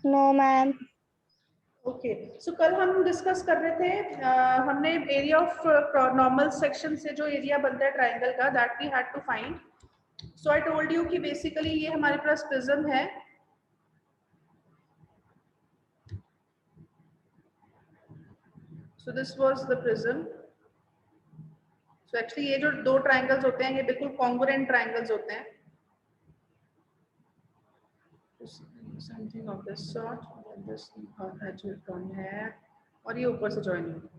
No ma'am. Okay, सो कल हम discuss कर रहे थे, हमने एरिया ऑफ नॉर्मल सेक्शन से जो एरिया बनता है ट्राइंगल का, that we had to find. So I told you कि बेसिकली ये हमारे पास प्रिज्म है. So this was the prism. So actually ये जो दो ट्राइंगल्स होते हैं ये बिल्कुल कॉन्ग्रुएंट ट्राइंगल्स होते हैं. Something of this sort, this edge will come here और ये ऊपर से जॉइन होगा.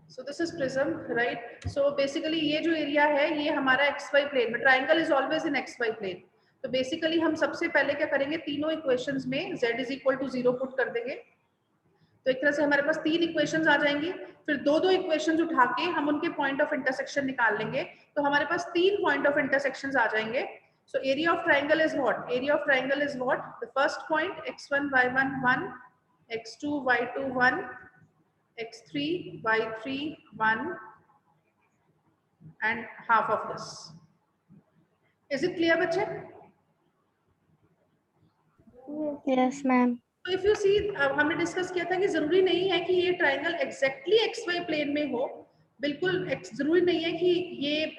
So this is prism, right? So basically ये जो एरिया है ये हमारा xy प्लेन में, triangle is always in xy plane. तो बेसिकली हम सबसे पहले क्या करेंगे, तीनों इक्वेशंस में z is equal to 0 put कर देंगे. तो एक तरह से हमारे पास तीन इक्वेशंस आ जाएंगी. फिर दो दो इक्वेशंस उठा के हम उनके पॉइंट ऑफ इंटरसेक्शन निकाल लेंगे. तो हमारे पास तीन पॉइंट ऑफ इंटरसेक्शंस आ जाएंगे. So area of triangle is what? Area of triangle is what? The first point x1 y1 1, x2 y2 1, x3 y3 1 and half of this. Is it clear बच्चे? Yes ma'am. तो if you सी, हमने discuss किया था कि जरूरी नहीं है कि ये ट्राइंगल एग्जैक्टली XY प्लेन में हो. बिल्कुल जरूरी नहीं है कि ये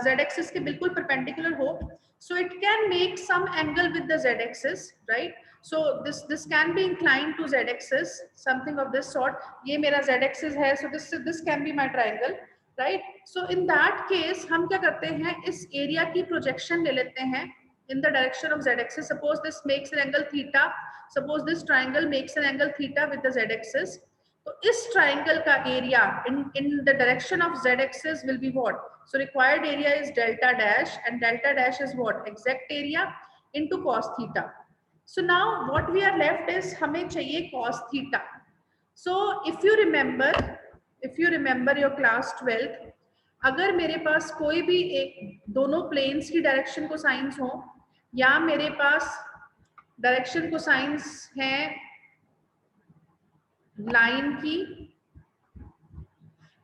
Z एक्सिस के बिल्कुल परपेंडिकुलर हो. So it can make some angle with the Z axis, right? So this can be inclined to Z axis, something of this sort. ये मेरा Z axis है, so this can be my triangle, right? So in that case हम क्या करते हैं, इस area की projection ले लेते हैं in the direction of Z axis. Suppose this makes an angle theta. Suppose this triangle makes an angle theta with the Z axis. तो इस ट्राइंगल का area in the direction of Z axis will be what? So required area is delta dash, and delta dash is what? Exact area into cos theta. So now what we are left is हमें चाहिए cos theta. So if you remember your class 12th, अगर मेरे पास कोई भी एक दोनों planes की direction को साइंस हो, या मेरे पास डायरेक्शन को साइंस है लाइन की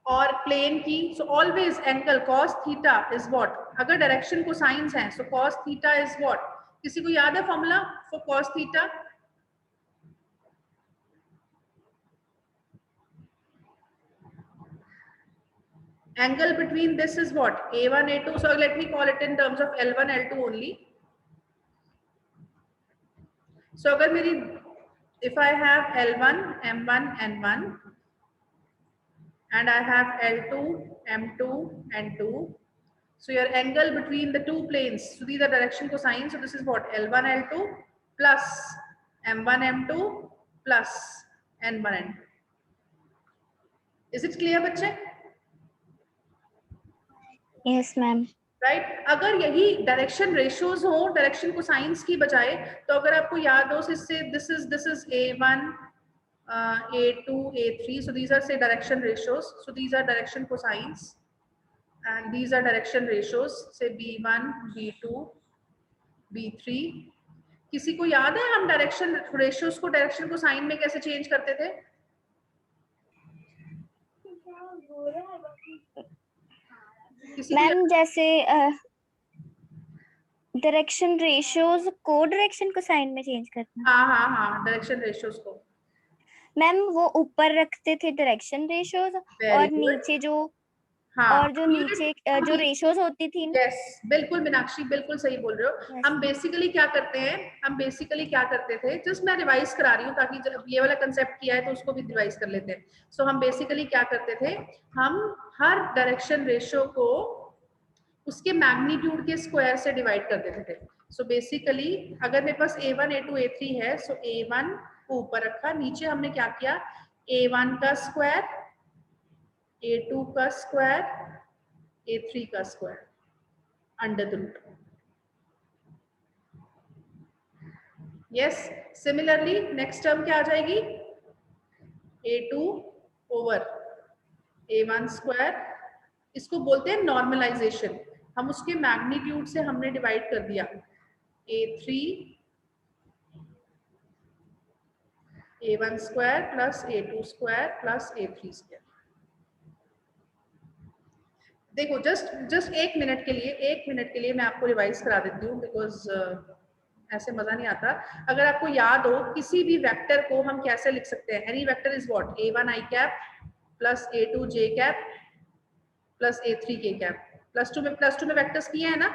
और प्लेन की, so always angle cos theta is what? अगर डायरेक्शन को साइंस है, सो cos थीटा इज व्हाट? किसी को याद है formula for cos theta? Angle between this is what? A1, A2. So let me call it in terms of L1, L2 only. So अगर मेरी, if I have L1, M1, N1, and I have L2, M2, N2. So your angle between the two planes, so these are direction cosine. So this is what? L1, L2 plus M1, M2 plus N1, N2. Is it clear बच्चे? Yes ma'am. Right? अगर यही direction ratios हो direction cosines की बजाय, तो अगर आपको याद हो इससे, this is A1, A2, A3. So these are say direction ratios. So these are direction cosines and these are direction ratios. Say B1, B2, B3. किसी को याद है हम डायरेक्शन रेशियोज को डायरेक्शन कोसाइन में कैसे चेंज करते थे? मैम जैसे डायरेक्शन रेशियोज को डायरेक्शन को साइन में चेंज करना. हाँ, डायरेक्शन रेशियोज को मैम वो ऊपर रखते थे डायरेक्शन रेशियोज, और नीचे जो और जो नीचे जो रेशियोज होती थी. यस, बिल्कुल मीनाक्षी, बिल्कुल सही बोल रहे हो. हम बेसिकली क्या करते थे, जस्ट मैं रिवाइज करा रही हूँ ताकि जब ये वाला कंसेप्ट किया है तो उसको भी रिवाइज कर लेते हैं. सो हम बेसिकली क्या करते थे, हम हर डायरेक्शन रेशियो को उसके मैग्नीट्यूड के स्क्वायर से डिवाइड कर देते थे. सो बेसिकली अगर मेरे पास A1, A2, A3 है, सो A1 को ऊपर रखा, नीचे हमने क्या किया, A1 का स्क्वायर, A2 का स्क्वायर, A3 का square under the root. Yes, similarly next term क्या आ जाएगी, A2 ओवर A1 स्क्वायर. इसको बोलते हैं नॉर्मलाइजेशन. हम उसके मैग्नीट्यूड से हमने डिवाइड कर दिया, A3 A1 square plus A2 square plus A3 square. देखो जस्ट एक मिनट के लिए मैं आपको रिवाइज करा देती हूँ, बिकॉज ऐसे मजा नहीं आता। अगर आपको याद हो किसी भी वेक्टर को हम कैसे लिख सकते हैं, any vector is what, a1 i cap plus a2 j cap plus a3 k cap. Plus two में वेक्टर्स किए हैं ना?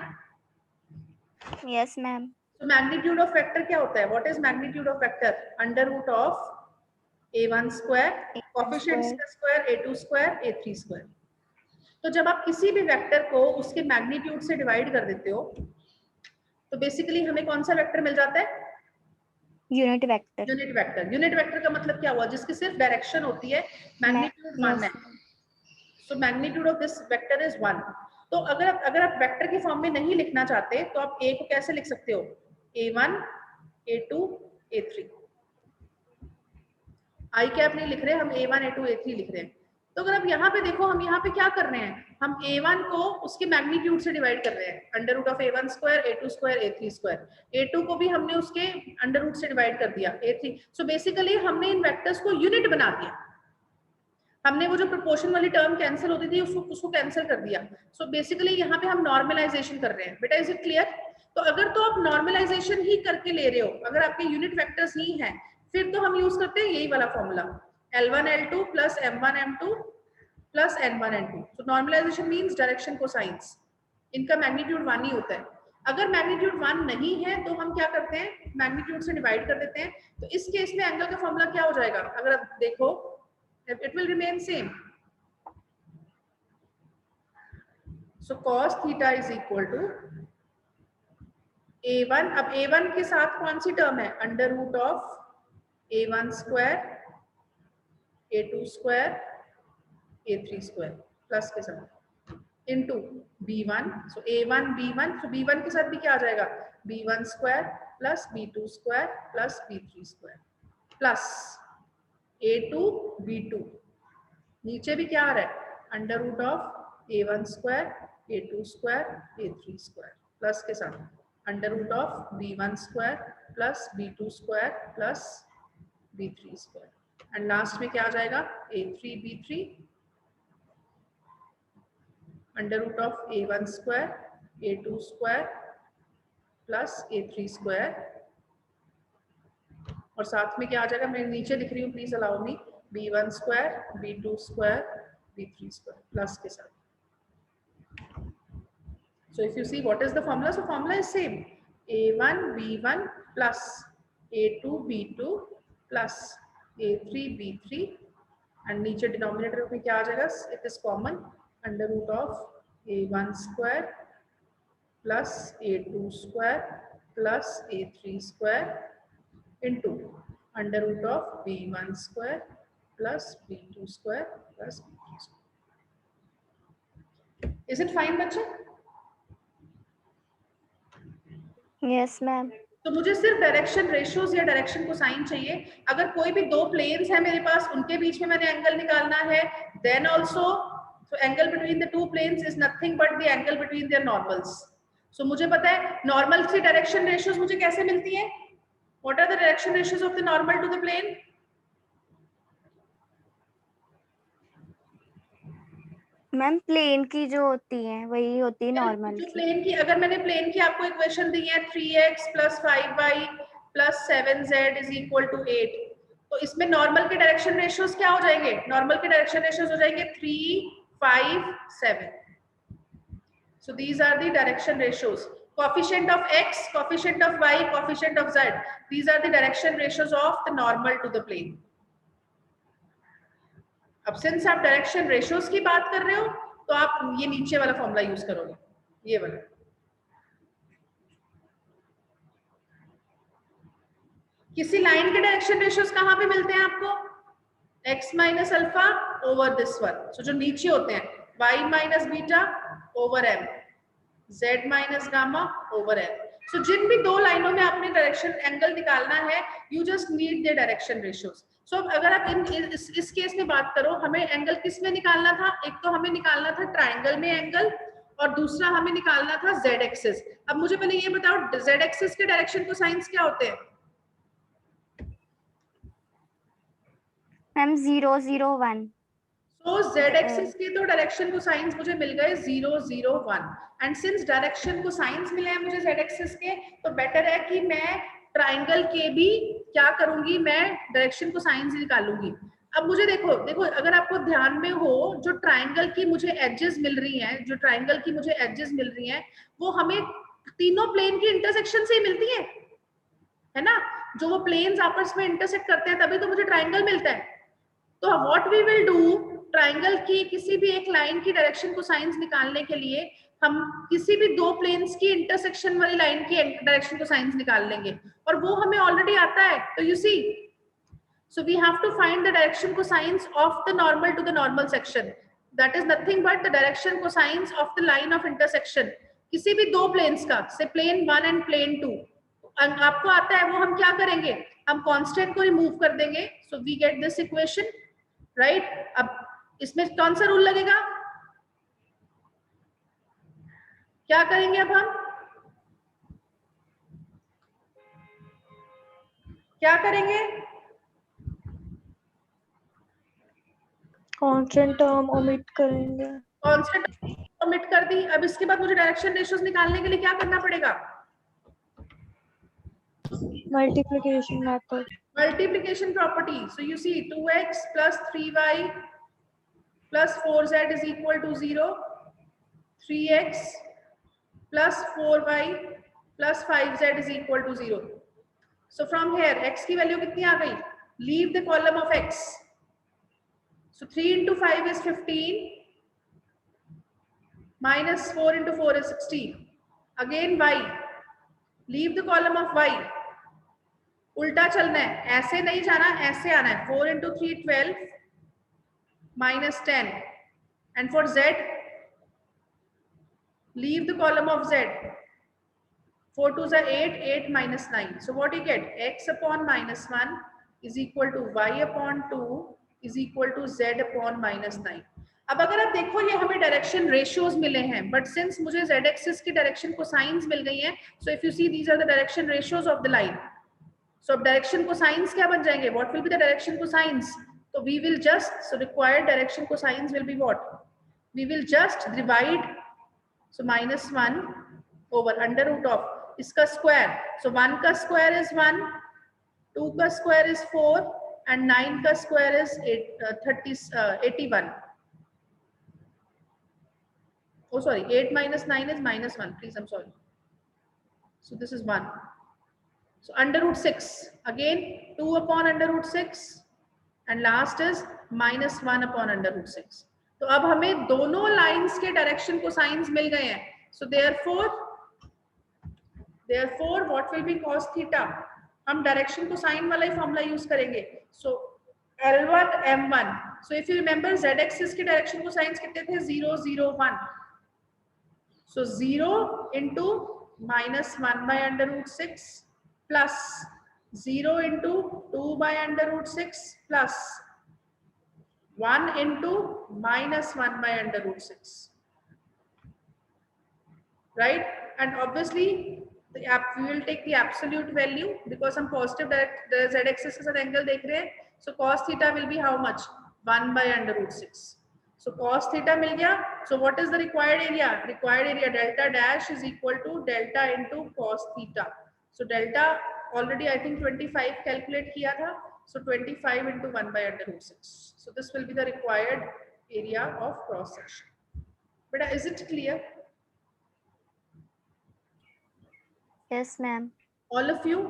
Yes ma'am. तो मैग्नीट्यूड ऑफ वेक्टर क्या होता है? What is magnitude of vector? Under root of a1 square coefficients का square a2 square a3 square. तो जब आप किसी भी वेक्टर को उसके मैग्नीट्यूड से डिवाइड कर देते हो तो बेसिकली हमें कौन सा वेक्टर मिल जाता है? Unit vector. Unit vector. Unit vector का मतलब क्या हुआ? जिसकी सिर्फ डायरेक्शन होती है, मैग्नीट्यूड 1 है। So magnitude of this vector is 1। तो अगर आप वेक्टर की फॉर्म में नहीं लिखना चाहते तो आप a को कैसे लिख सकते हो? a1 a2 a3। आई कैप नहीं लिख रहे, हम a1 a2 a3 लिख रहे हैं। तो अगर आप यहाँ पे देखो, हम यहाँ पे क्या कर रहे हैं, हम a1 को उसके मैग्नीट्यूड से डिवाइड कर रहे हैं, under root of a1 square a2 square a3 square. a2 को भी हमने उसके अंडर रूट से डिवाइड कर दिया a3। सो बेसिकली हमने इन वेक्टर्स को यूनिट बना दिया। हमने वो जो प्रोपोर्शन वाली टर्म कैंसिल होती थी उसको कैंसिल कर दिया। सो बेसिकली यहाँ पे हम नॉर्मलाइजेशन कर रहे हैं। बेटा इज इट क्लियर? तो अगर तो आप नॉर्मलाइजेशन ही करके ले रहे हो, अगर आपके यूनिट वेक्टर्स ही हैं, फिर तो हम यूज करते हैं यही वाला formula, L1 L2 plus M1 M2 plus N1 N2। तो नॉर्मलाइजेशन मींस डायरेक्शन कोसाइंस, इनका मैग्नीट्यूड 1 ही होता है। अगर मैग्नीट्यूड 1 नहीं है तो हम क्या करते हैं, मैग्नीट्यूड से डिवाइड कर देते हैं। तो इस केस में एंगल का फॉर्मूला क्या हो जाएगा? अगर आप देखो, it will remain same. So cos theta is equal to a1। अब a1 के साथ कौन सी टर्म है? Under root of a1 square a2 square a3 square plus के साथ इनटू b1। सो a1 b1, सो b1 के साथ भी क्या आ जाएगा? b1 square plus b2 square plus b3 square plus a2 b2। नीचे भी क्या आ रहा है? Under root of a1 square a2 square a3 square plus के साथ under root of b1 square plus b2 square plus b3 square. And last में क्या आ जाएगा? a3 b3 under root of a1 square a2 square plus a3 square. और साथ में क्या आ जाएगा? मैं नीचे लिख रही हूँ, please allow me, b1 square b2 square b3 square plus के साथ। So if you see what is the formula, so formula is same, a1 b1 plus a2 b2 plus a3 b3 and नीचे denominator में क्या आ जाएगा? It is common, under root of a1 square plus a2 square plus a3 square into under root of b1 square plus b2 square plus b3 square. Is it fine बच्चे? Yes ma'am. तो मुझे सिर्फ direction ratios या direction cosine चाहिए। अगर कोई भी दो प्लेन्स है मेरे पास, उनके बीच में मैंने एंगल निकालना है, then also so angle between the two planes is nothing but the angle between their normals. So मुझे पता है नॉर्मल से डायरेक्शन रेशियोज मुझे कैसे मिलती है। What are the direction ratios of the normal to the plane? Ma'am plane की जो होती है वही होती है नॉर्मल जो की। प्लेन की, अगर मैंने प्लेन की आपको इक्वेशन दी है 3x plus 5y plus 7z is equal to 8, तो इसमें नॉर्मल के डायरेक्शन रेशियोज क्या हो जाएंगे? नॉर्मल के डायरेक्शन रेशियोज हो जाएंगे 3, 5, 7। So these are the direction ratios. Coefficient of x, coefficient of y, coefficient of z. These are the direction ratios of the normal to the plane. अब since आप direction ratios की बात कर रहे हो तो आप ये नीचे वाला फॉर्मूला यूज करोगे, ये वाला। किसी लाइन के डायरेक्शन रेशियोज कहाँ पे मिलते हैं आपको? x minus alpha over this one. So जो नीचे होते हैं y minus beta over m, z minus gamma over n। So जिन भी दो लाइनों में आपने डायरेक्शन एंगल निकालना है, you just need the direction ratios. So अगर आप इस केस में बात करो, हमें एंगल किस में निकालना था? एक तो हमें निकालना था ट्राइंगल में एंगल, और दूसरा हमें निकालना था z एक्सिस। अब मुझे पहले ये बताओ z एक्सिस के डायरेक्शन कोसाइंस क्या होते हैं? मैम 0, 0, 1। तो z एक्सिस के तो डायरेक्शन को साइंस मुझे मिल गए 0 0 1 एंड सिंस डायरेक्शन को साइंस मिले हैं मुझे z एक्सिस के, तो बेटर है कि मैं ट्राइंगल के भी क्या करूंगी, मैं डायरेक्शन को साइंस निकालूंगी। अब मुझे देखो देखो अगर आपको ध्यान में हो, जो ट्राइंगल की मुझे एजेस मिल रही हैं, जो ट्राइंगल की मुझे एजेस मिल रही हैं, वो हमें तीनों प्लेन की इंटरसेक्शन से ही मिलती है ना। जो वो प्लेन्स आपस में इंटरसेक्ट करते हैं तभी तो मुझे ट्राइंगल मिलता है। तो what we will do, triangle की किसी भी एक लाइन की डायरेक्शन को साइंस निकालने के लिए हम किसी भी दो प्लेन्स की इंटरसेक्शन वाली लाइन की डायरेक्शन को साइंस निकाल लेंगे, और वो हमें ऑलरेडी आता है। तो you see, so we have to find the direction cosines of the normal to the normal section, that is nothing but the direction cosines of the line of intersection किसी भी दो प्लेन्स का, से plane 1 and plane 2 आपको आता है, वो हम क्या करेंगे, हम कांस्टेंट को रिमूव कर देंगे, so we get this equation, right. अब इसमें कौन सा रूल लगेगा, क्या करेंगे अब हम, क्या करेंगे, कांस्टेंट टर्म ओमिट करेंगे, कांस्टेंट ओमिट कर दी। अब इसके बाद मुझे डायरेक्शन रेशियोज निकालने के लिए क्या करना पड़ेगा, multiplication method, multiplication property. So you see 2x plus 3y plus 4z is equal to 0, 3x plus 4y plus 5z is equal to 0. So from here x की वैल्यू कितनी आ गई, leave the column of x, so 3 into 5 is 15 minus 4 into 4 is 16, again y, leave the column of y, उल्टा चलना है, ऐसे नहीं जाना, ऐसे आना है, 4 into 3 12 minus 10, and for z leave the column of z, 4 2s are 8, 8 minus 9, so what you get, x upon minus 1 is equal to y upon 2 is equal to z upon minus 9. अब अगर आप देखो ये हमें direction ratios मिले हैं, but since मुझे z axis की डायरेक्शन को साइंस मिल गई है, so if you see these are the direction ratios of the line, so अब डायरेक्शन को साइंस क्या बन जाएंगे, what will be the direction cosines, तो we will just, so required direction cosines will be what, we will just divide, so -1 over under root of इसका square, so 1 का square is 1, 2 का square is 4 and 9 का square is 81. Oh sorry, 8 minus 9 is -1, please, I'm sorry. So this is 1. So under root 6, again 2 upon under root 6 and last is -1 upon under root 6. तो अब हमें दोनों lines के direction cosines मिल गए हैं, so therefore what will be cos theta, हम direction को sign वाला ही फॉर्मूला यूज करेंगे, so L1 M1. so if you remember z axis के डायरेक्शन को साइंस कितने थे, 0 0 1, so 0 into -1 by under root 6 plus 0 into 2 by under root 6 plus 1 into -1 by under root 6, right? And obviously we will take the absolute value because हम positive direct z axis के साथ angle देख रहे हैं, so cos theta will be how much, 1 by under root 6. So cos theta मिल गया, so what is the required area, required area delta dash is equal to delta into cos theta, so delta already I think 25 calculate किया था, so 25 into 1 by under root 6, so this will be the required area of cross section. But is it clear? Yes ma'am. All of you?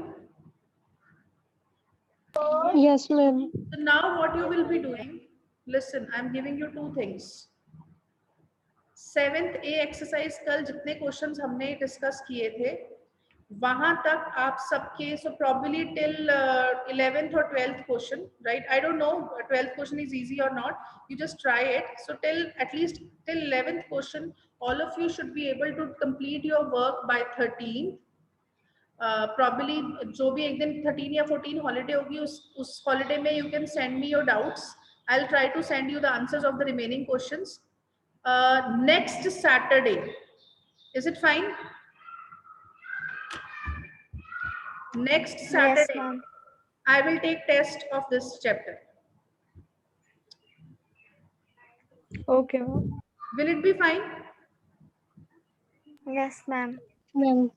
yes ma'am. So now what you will be doing, listen, I'm giving you two things. 7th A exercise कल जितने questions हमने discuss किए थे वहां तक आप सबके, so probably till 11th or 12th question, right? I don't know 12th question is easy or not, you just try it. So till at least till 11th question all of you should be able to complete your work by 13th. Probably जो भी एक दिन 13 या 14 holiday होगी उस holiday में you can send me your doubts. I'll try to send you the answers of the remaining questions next Saturday. Is it fine? Next Saturday, yes, I will take test of this chapter. Okay, ma'am. Will it be fine? Yes, ma'am. Ma'am.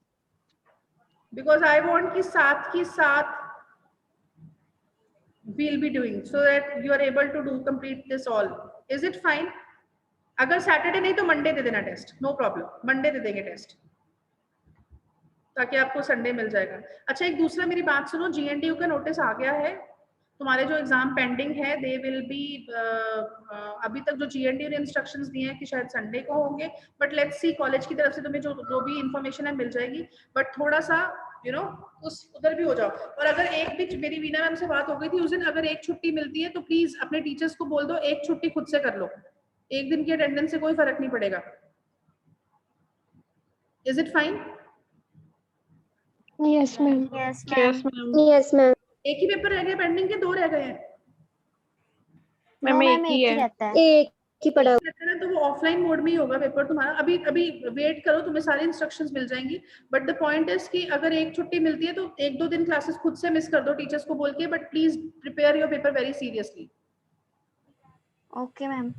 Because I want कि साथ ही साथ we'll be doing so that you are able to do complete this all. Is it fine? अगर Saturday नहीं तो Monday दे देना test, no problem, Monday दे देंगे test ताकि आपको संडे मिल जाएगा। अच्छा एक दूसरा मेरी बात सुनो, GNDU का नोटिस आ गया है, तुम्हारे जो एग्जाम पेंडिंग है दे विल बी अभी तक जो GNDU ने इंस्ट्रक्शंस दिए हैं कि शायद संडे को होंगे, बट लेट्स सी कॉलेज की तरफ से तुम्हें जो भी इंफॉर्मेशन है मिल जाएगी, बट थोड़ा सा उस उधर भी हो जाओ। और अगर एक भी, मेरी वीना मैम से बात हो गई थी उस दिन, अगर एक छुट्टी मिलती है तो प्लीज अपने टीचर्स को बोल दो एक छुट्टी खुद से कर लो, एक दिन की अटेंडेंस से कोई फर्क नहीं पड़ेगा। Is it fine? Yes, ma'am. Yes, ma'am. Yes, ma'am. एक ही पेपर रह गया पेंडिंग के, 2 रह गए हैं? No, ma'am, एक ही रहता है। एक ही पढ़ा। रहता है तो वो ऑफलाइन मोड में ही होगा पेपर तुम्हारा। अभी वेट करो, तुम्हें सारी इंस्ट्रक्शंस मिल जाएंगी, बट द पॉइंट इज कि अगर एक छुट्टी मिलती है तो 1-2 दिन क्लासेस खुद से मिस कर दो टीचर्स को बोल के, but please prepare your paper very seriously. Okay ma'am.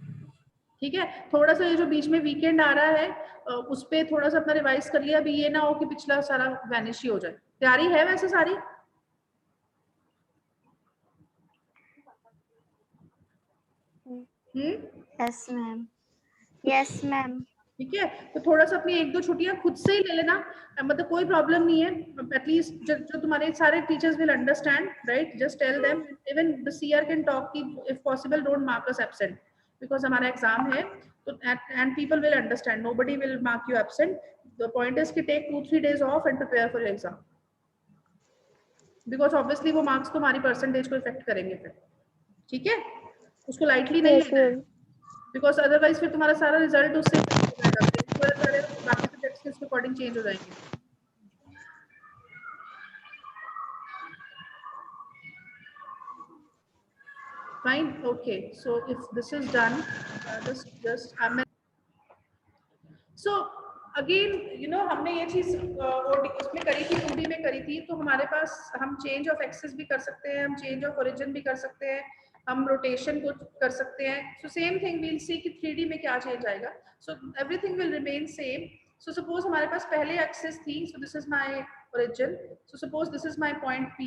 ठीक है, थोड़ा सा ये जो बीच में वीकेंड आ रहा है उस पे थोड़ा सा अपना रिवाइज कर लिया, अभी ये ना हो कि पिछला सारा वैनिश ही हो जाए। तैयारी है वैसे सारी? Yes ma'am. Yes ma'am. ठीक है, तो थोड़ा सा अपनी 1-2 छुट्टियां खुद से ही ले लेना, मतलब कोई प्रॉब्लम नहीं है, एटलीस्ट जो तुम्हारे सारे teachers will understand, right? Just tell them, even the CR can talk कि if possible don't mark us absent because हमारा एग्जाम है, तो and people will understand, nobody will mark you absent. The point is कि take 2-3 days off and prepare for your exam, because obviously वो marks तुम्हारी percentage को effect करेंगे फिर। ठीक है, उसको लाइटली नहीं लेना है, बिकॉज अदरवाइज फिर तुम्हारा सारा रिजल्ट उससे सारे बाकी सब्जेक्ट्स के अकॉर्डिंग चेंज हो जाएंगे। Fine, okay, so if this is done, so again हमने ये चीज उसमें करी थी, 2D में करी थी, तो हमारे पास हम चेंज ऑफ एक्सिस भी कर सकते हैं, हम चेंज ऑफ ओरिजिन भी कर सकते हैं, हम रोटेशन को कर सकते हैं। So same thing will see कि 3D में क्या चेंज आएगा। So everything will remain same. So suppose हमारे पास पहले एक्सिस थी, so this is my origin, so suppose this is my point P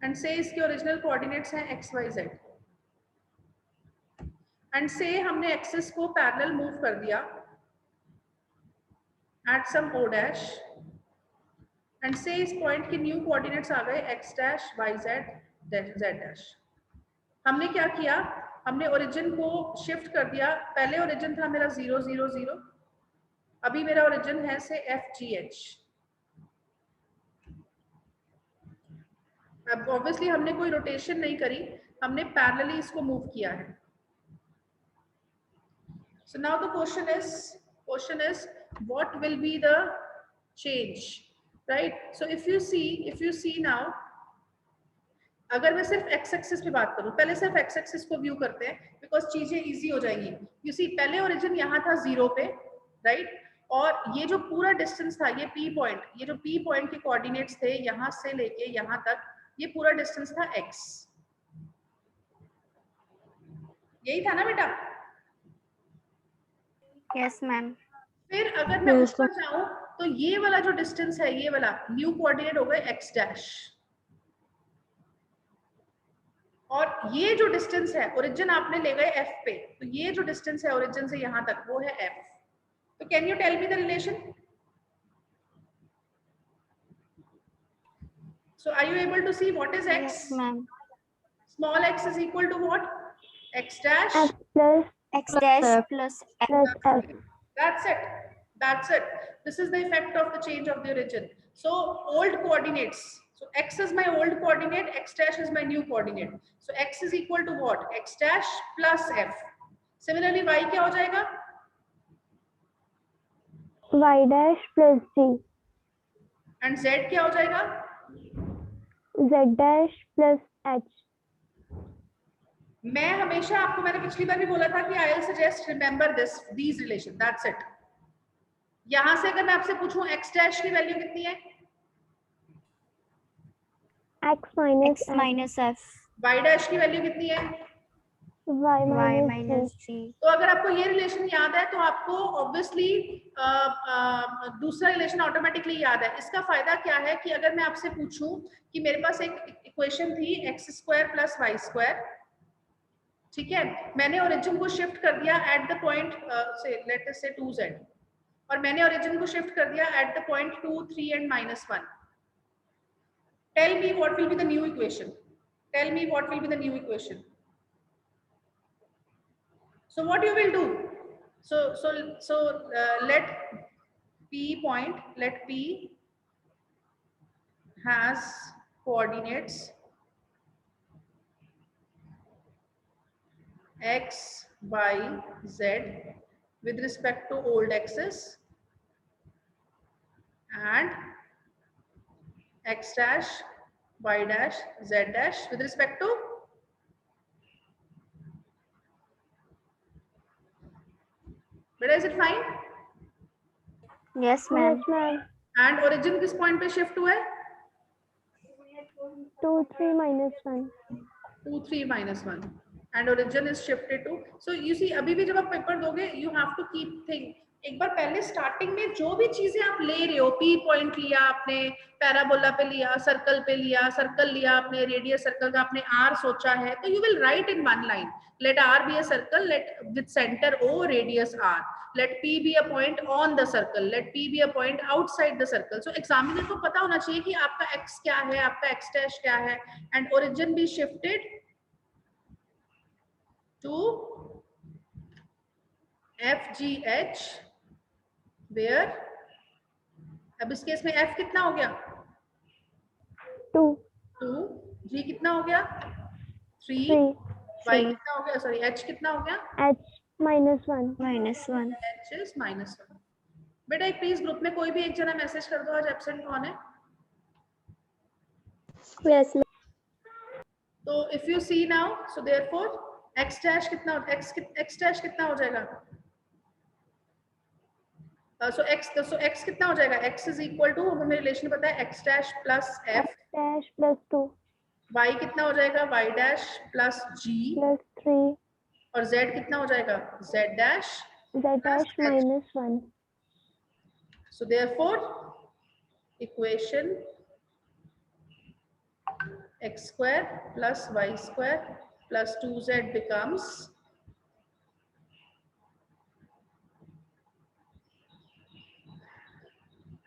and say इसके ओरिजिनल कोऑर्डिनेट्स हैं XYZ, एंड से हमने एक्सिस को पैरेलल मूव कर दिया at some O dash, and say इस पॉइंट के न्यू कोऑर्डिनेट्स आ गए X dash YZ Z dash. हमने क्या किया, हमने ओरिजिन को शिफ्ट कर दिया, पहले ओरिजिन था मेरा 0 0 0, अभी मेरा ओरिजिन है से FGH। अब ऑब्वियसली हमने कोई रोटेशन नहीं करी, हमने पैरेलली इसको मूव किया है। So now the question is what will be the change, right? So if you see now, अगर मैं सिर्फ x एक्सिस पे बात करूं, पहले सिर्फ x एक्सिस को व्यू करते हैं बिकॉज चीजें इजी हो जाएंगी। यू सी पहले ओरिजिन यहाँ था 0 पे, राइट? और ये जो पूरा डिस्टेंस था, ये P पॉइंट, ये जो P पॉइंट के कोऑर्डिनेट्स थे यहाँ से लेके यहाँ तक, ये पूरा डिस्टेंस था x, यही था ना बेटा? Yes ma'am. फिर अगर मैं ऊपर जाऊं तो ये वाला जो डिस्टेंस है, ये वाला न्यू कोऑर्डिनेट हो गए X डैश, और ये जो डिस्टेंस है ओरिजिन आपने ले गए F पे, तो ये जो डिस्टेंस है ओरिजिन से यहां तक वो है F। तो can you tell me the relation? So are you able to see what is X? Yes ma'am. Small x is equal to what? X dash X dash plus F. That's it. That's it. This is the effect of the change of the origin. So old coordinates. So x is my old coordinate, x dash is my new coordinate. So x is equal to what? X dash plus F. Similarly, y क्या हो जाएगा? Y dash plus G. And z क्या हो जाएगा? Z dash plus H. मैं हमेशा आपको, मैंने पिछली बार भी बोला था कि I will suggest remember these relation. That's it. यहां से अगर मैं आपसे पूछूं x dash की वैल्यू कितनी है? X minus F. y dash की वैल्यू कितनी है? y y minus minus 3. 3. तो अगर आपको ये रिलेशन याद है तो आपको ऑब्वियसली दूसरा रिलेशन ऑटोमेटिकली याद है। इसका फायदा क्या है कि अगर मैं आपसे पूछूं कि मेरे पास एक इक्वेशन थी x² + y², ठीक है, मैंने ओरिजिन को शिफ्ट कर दिया at the point say let us say 2z, और मैंने ओरिजिन को शिफ्ट कर दिया at the point 2, 3 and -1. Tell me what will be the new equation, tell me what will be the new equation. So what you will do? So let P point, let P has coordinates x, y, z with respect to old axis and x dash, y dash, z dash with respect to beta. Is it fine? Yes, ma'am. Yes, ma'am. And origin किस point पे shift हुआ है? 2, 3 minus 1. 2, 3 -1. And origin is shifted to. So you see, अभी भी जब आप paper दोगे, you have to keep think. एक बार पहले स्टार्टिंग में जो भी चीजें आप ले रहे हो, पी पॉइंट लिया आपने, पैराबोला पे लिया, सर्कल पे लिया, सर्कल लिया आपने, रेडियस सर्कल का आपने आर सोचा है, तो you will write in one line. Let R be a circle, let with centre O, radius R. Let P be a point on the circle. Let P be a point outside the circle. So examiner को पता होना चाहिए कि आपका x क्या है, आपका x dash क्या है, and origin be shifted to FGH, where अब इस केस में f कितना हो गया? 2, 2. g कितना हो गया? 3. 3. y कितना हो गया? सॉरी, h कितना हो गया? h minus 1. -1. h is -1. बेटा एक प्लीज ग्रुप में कोई भी एक जना मैसेज कर दो आज एब्सेंट कौन है. Yes, ma'am. तो if you see now, so therefore x dash कितना, x dash कितना हो जाएगा? सो x कितना हो जाएगा? x इज इक्वल टू, हमें रिलेशन पता है, x dash plus f. X dash plus 2 y कितना हो जाएगा? y dash plus g. plus 3. और z कितना हो जाएगा? z dash Z dash h. minus 1. So therefore equation x² plus y² plus 2z becomes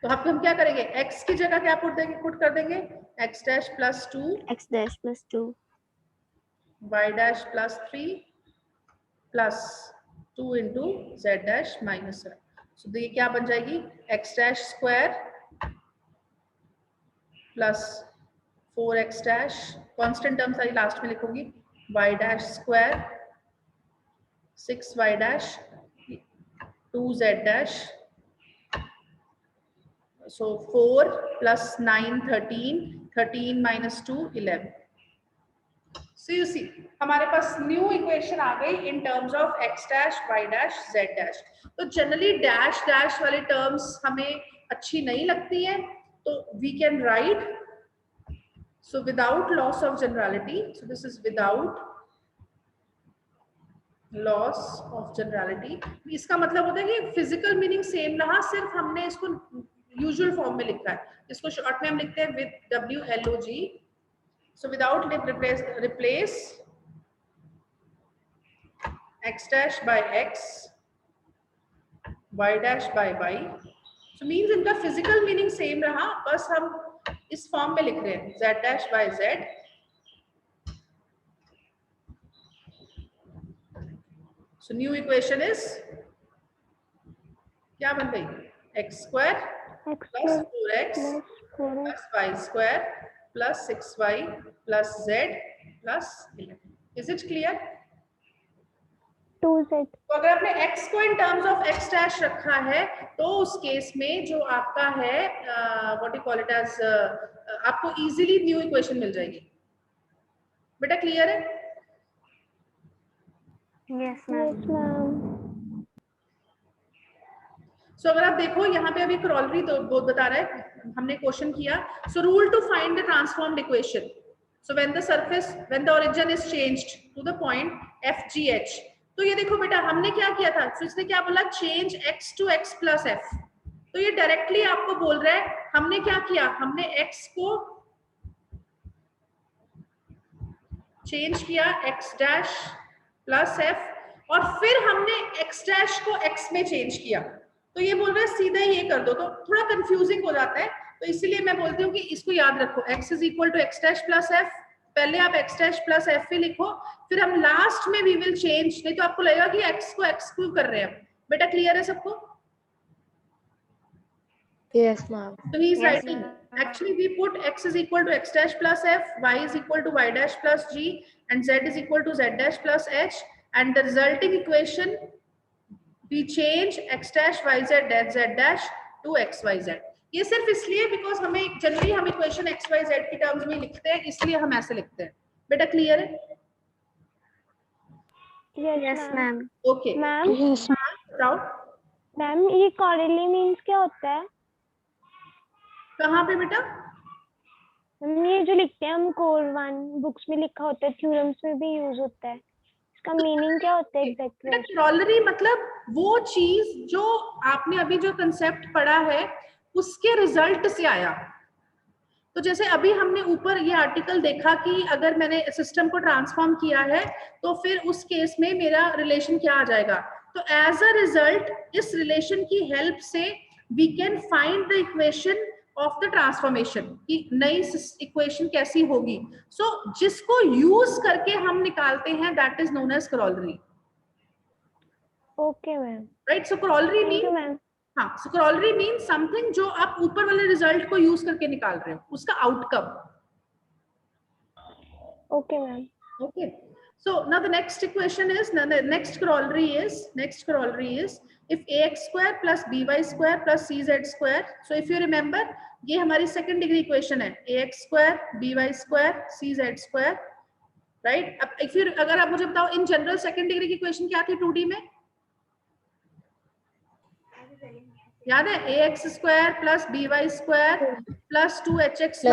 तो हम क्या करेंगे? x की जगह क्या पुट कर देंगे? x dash plus 2, x dash plus 2, y dash plus 3 plus 2 into z dash minus 1. So ये क्या बन जाएगी? x dash square plus 4x dash, constant term सारी लास्ट में लिखूंगी, y dash square 6y dash 2z dash. So 4 plus 9 13, 13 minus 2 11. So you see हमारे पास new equation आ गई in terms of x dash, y dash, z dash. तो generally dash dash वाले terms हमें अच्छी नहीं लगती हैं, तो we can write, so without loss of generality, so this is without loss of generality. इसका मतलब होता है कि फिजिकल मीनिंग सेम रहा, सिर्फ हमने इसको यूजुअल फॉर्म में लिखा है. इसको शॉर्ट में हम लिखते हैं with WLOG. So without replace x dash by x, y dash by y. So means इनका फिजिकल मीनिंग सेम रहा, बस हम इस फॉर्म में लिख रहे हैं z dash by z. So new equation is क्या बन गई? x² plus 4x plus y² plus 6y plus z plus 11. Is it clear? 2z. तो अगर आपने x को इन टर्म्स ऑफ x dash रखा है, तो उस केस में जो आपका है what you call it as, आपको इजीली न्यू इक्वेशन मिल जाएगी. बेटा क्लियर है? yes ma'am. Yes, ma'am. सो अगर आप देखो यहाँ पे अभी क्रॉलरी तो बहुत बता रहा है, हमने क्वेश्चन किया. So rule to find the transformed equation. So when the origin is changed to the point FGH, तो ये देखो बेटा हमने क्या किया था, तो इसने क्या बोला, change x to x plus f, तो ये डायरेक्टली आपको बोल रहा है हमने क्या किया, हमने x को चेंज किया x डैश प्लस f, और फिर हमने x डैश को x में चेंज किया, तो ये बोल रहा है सीधा ये कर दो, तो थोड़ा कंफ्यूजिंग हो जाता है, तो इसीलिए मैं बोलती हूँ कि इसको याद रखो, x is equal to x dash plus f, पहले आप x डैश प्लस f लिखो, फिर हम लास्ट में वी विल चेंज, नहीं तो आपको लगेगा कि x को x क्यों कर रहे हैं। बेटा क्लियर है सबको? Yes, ma'am. So he is Yes, writing, ma'am. actually we put x is equal to x dash plus f, y is equal to y dash plus g, and z is equal to z dash plus h, and the resulting equation we change x dash y z dash z dash to x y z. ये सिर्फ इसलिए because हमें generally हम equation x y z के terms में लिखते हैं, इसलिए हम ऐसे लिखते हैं। बेटा क्लियर है? Yes, ma'am. ओके Ma'am, बताओ मैम ये कॉरेली मीन्स क्या होता है? कहाँ पे बेटा? मैम ये जो लिखते हैं हम कोर 1 बुक्स में लिखा होता है, थ्योरम्स में भी यूज होता है, इसका मीनिंग क्या होता है एग्जैक्टली? कॉरोलरी मतलब वो चीज जो आपने अभी जो कंसेप्ट पढ़ा है उसके रिजल्ट से आया। तो जैसे अभी हमने ऊपर ये आर्टिकल देखा कि अगर मैंने सिस्टम को ट्रांसफॉर्म किया है तो फिर उस केस में मेरा रिलेशन क्या आ जाएगा, तो एज अ रिजल्ट इस रिलेशन की हेल्प से we can find the equation of the transformation कि नई इक्वेशन कैसी होगी। सो जिसको यूज करके हम निकालते हैं that is known as corollary. Okay ma'am, right, so corollary thank you mean, ma'am. हाँ, सो कॉरोलरी मीन समथिंग जो आप ऊपर वाले रिजल्ट को यूज करके निकाल रहे हो, उसका outcome. Okay ma'am. Okay, so now the next equation is, now the next corollary is if ax square plus by square plus cz square, so if you remember ये हमारी second degree equation है, ax square by square cz square, right? अब if you अगर आप मुझे बताओ in general second degree की equation क्या थी 2D में, याद है? ax square plus by square plus 2hxy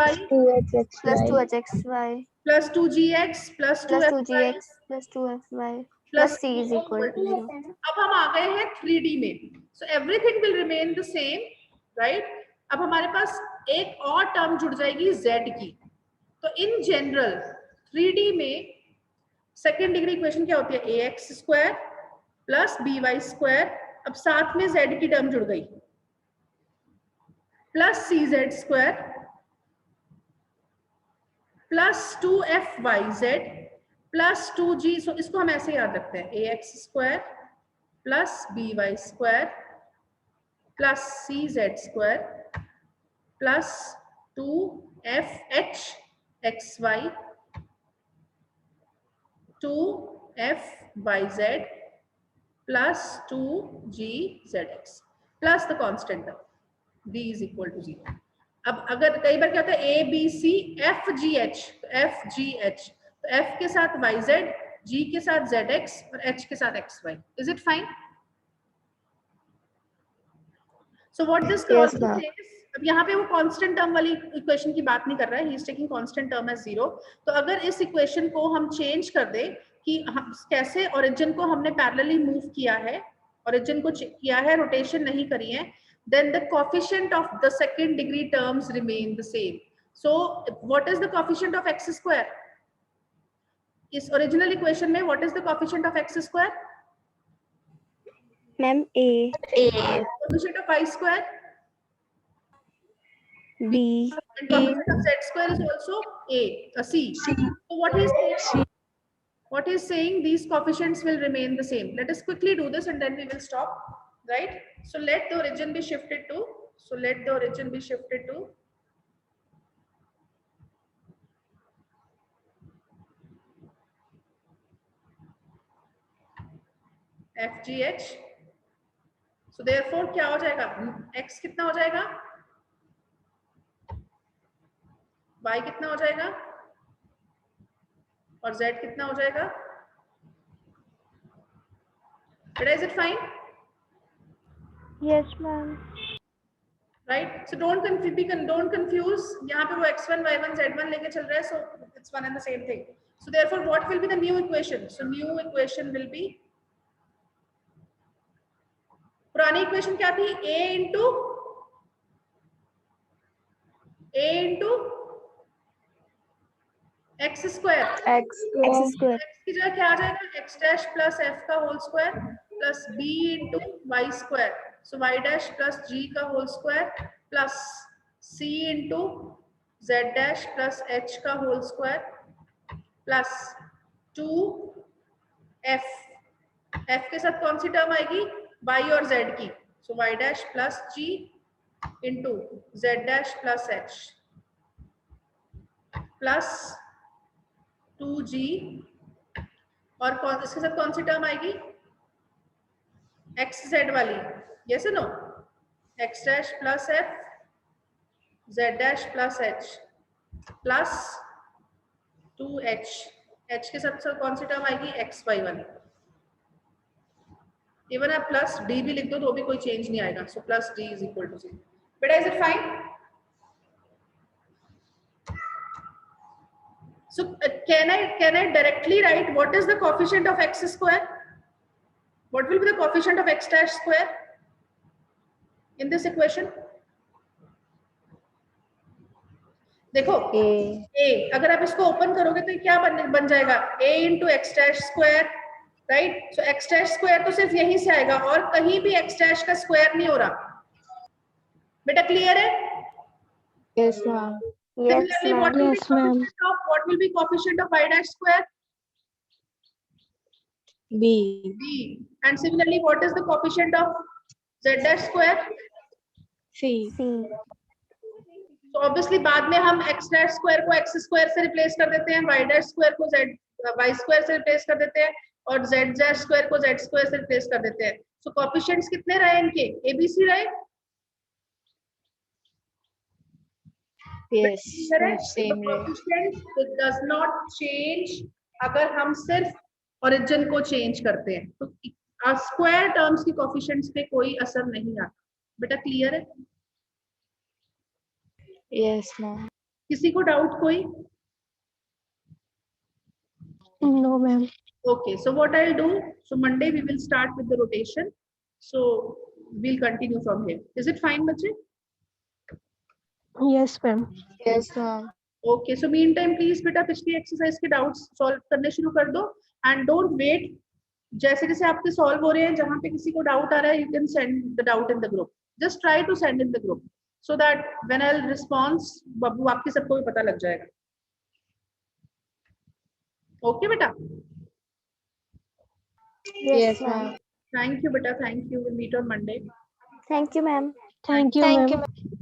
Plus 2hxy plus 2gx plus plus 2fy 2gx plus 2fy plus plus c is equal to 0. अब हम आ गए हैं 3D में, so everything will remain the same, right? अब हमारे पास एक और term जुड़ जाएगी z की, तो इन जनरल 3D में सेकेंड डिग्री इक्वेशन क्या होती है, ax square plus by square, अब साथ में z की टर्म जुड़ गई, plus cz square plus 2fyz plus 2g, so इसको हम ऐसे याद रखते हैं, ax square plus by square plus cz square plus 2fhxy 2fyz plus 2gzx plus the constant term d is equal to 0। अब अगर कई बार क्या होता है a b c f g h, तो f g h, तो f के साथ yz, g के साथ zx और h के साथ xy, is it fine? So what this corollary says, अब यहाँ पे वो कांस्टेंट टर्म वाली इक्वेशन की बात नहीं कर रहा है, he is taking constant term as 0, तो अगर इस इक्वेशन को हम चेंज कर दे कि हम कैसे ओरिजिन को हमने पैरेलली मूव किया है, ओरिजिन को किया है, रोटेशन नहीं करी है, then the coefficient of the second degree terms remain the same. So what is the coefficient of x square? इस original equation में what is the coefficient of x square? Ma'am, a Coefficient of y square? b And coefficient of z square is also c. So what he's saying, these coefficients will remain the same. Let us quickly do this and then we will stop, right? So let the origin be shifted to, FGH. So therefore क्या हो जाएगा, x कितना हो जाएगा, y कितना हो जाएगा और z कितना हो जाएगा? But is it fine? Yes ma'am. Right, so don't confuse, यहाँ पे वो x1 y1 z1 लेके चल रहा है, so It's one and the same thing. So therefore, what will be the new equation? So new equation will be, पुरानी equation क्या थी? A into x square. x square x की जगह क्या आ जाएगा? x dash plus f का whole square plus b into y square. So y dash plus g का whole square plus c into z dash plus h का whole square plus 2f. f के साथ कौन सी टर्म आएगी? y और z की. So y dash plus g into z dash plus h plus 2g और कौन इसके साथ कौन सी टर्म आएगी? एक्स जेड वाली. Yes no? X dash plus f z dash plus h plus 2h. h के साथ कौन सी टर्म आएगी? एक्स वाई वाली. इवन आप प्लस डी भी लिख दो तो भी कोई चेंज नहीं आएगा. So plus d is equal to 0. बेटा is it fine? So can I directly write what is the coefficient of x square? What will be the coefficient of x dash square in this equation? देखो a अगर आप इसको open करोगे तो क्या बन जाएगा? a into x dash square, right? So x dash square तो सिर्फ यहीं से आएगा और कहीं भी x dash का square नहीं हो रहा. बेटा क्लियर है? yes ma'am. Similarly, what will be coefficient of y dash square? B. And similarly, what is the coefficient of z dash square? C. So obviously बाद में हम x dash square को x square से replace कर देते हैं, y dash square को y square से replace कर देते हैं और z dash square को z square से replace कर देते हैं. So coefficients कितने रहे इनके? ABC रहे? Yes, same coefficient it does not change अगर हम सिर्फ origin को change करते हैं तो स्क्वायर टर्म्स की coefficients पे कोई असर नहीं आता. बेटा क्लियर है? yes ma'am. किसी को डाउट कोई? No ma'am. Okay, so what I'll do, so Monday we will start with the rotation, so we'll continue from here. Is it fine बच्चे? Yes ma'am. Yes ma'am. Okay, so meantime please बेटा पिछली exercise के doubts solve करने शुरू कर दो and don't wait. जैसे जैसे आपके सॉल्व हो रहे हैं जहां पे किसी को डाउट आ रहा है you can send the doubt in the group. Just try to send in the group so that when I will response बब्बू आपके सबको भी पता लग जाएगा. ओके बेटा? Yes ma'am. Thank you beta, thank you. We'll meet on Monday. Thank you ma'am. Thank you ma'am.